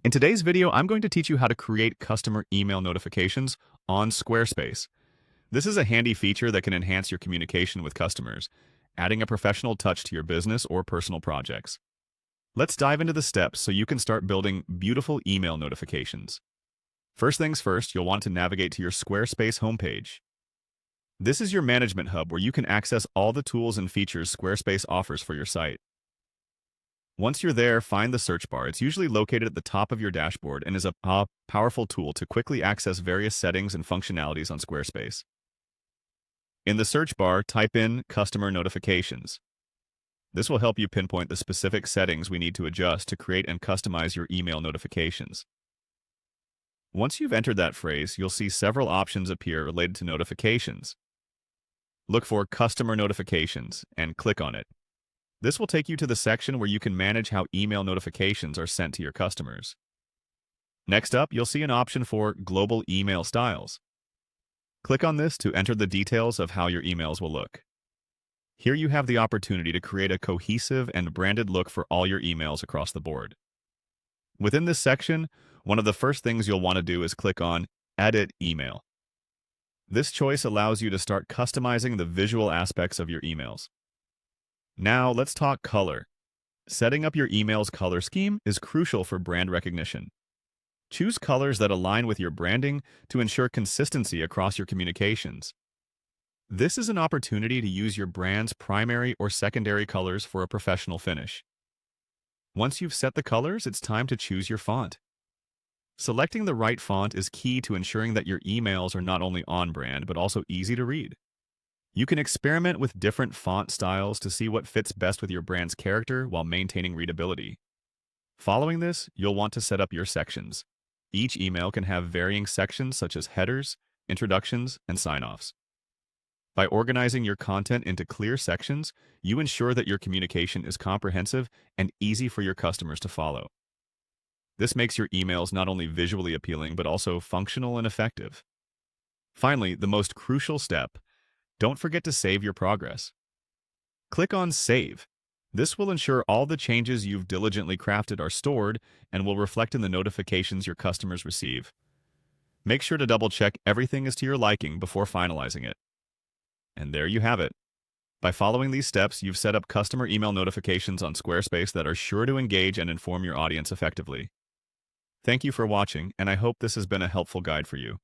In today's video, I'm going to teach you how to create customer email notifications on Squarespace. This is a handy feature that can enhance your communication with customers, adding a professional touch to your business or personal projects. Let's dive into the steps so you can start building beautiful email notifications. First things first, you'll want to navigate to your Squarespace homepage. This is your management hub where you can access all the tools and features Squarespace offers for your site. Once you're there, find the search bar. It's usually located at the top of your dashboard and is a powerful tool to quickly access various settings and functionalities on Squarespace. In the search bar, type in Customer Notifications. This will help you pinpoint the specific settings we need to adjust to create and customize your email notifications. Once you've entered that phrase, you'll see several options appear related to notifications. Look for Customer Notifications and click on it. This will take you to the section where you can manage how email notifications are sent to your customers. Next up, you'll see an option for Global Email Styles. Click on this to enter the details of how your emails will look. Here you have the opportunity to create a cohesive and branded look for all your emails across the board. Within this section, one of the first things you'll want to do is click on Edit Email. This choice allows you to start customizing the visual aspects of your emails. Now, let's talk color. Setting up your email's color scheme is crucial for brand recognition. Choose colors that align with your branding to ensure consistency across your communications. This is an opportunity to use your brand's primary or secondary colors for a professional finish. Once you've set the colors, it's time to choose your font. Selecting the right font is key to ensuring that your emails are not only on brand, but also easy to read. You can experiment with different font styles to see what fits best with your brand's character while maintaining readability. Following this, you'll want to set up your sections. Each email can have varying sections such as headers, introductions, and sign-offs. By organizing your content into clear sections, you ensure that your communication is comprehensive and easy for your customers to follow. This makes your emails not only visually appealing, but also functional and effective. Finally, the most crucial step: don't forget to save your progress. Click on Save. This will ensure all the changes you've diligently crafted are stored and will reflect in the notifications your customers receive. Make sure to double-check everything is to your liking before finalizing it. And there you have it. By following these steps, you've set up customer email notifications on Squarespace that are sure to engage and inform your audience effectively. Thank you for watching, and I hope this has been a helpful guide for you.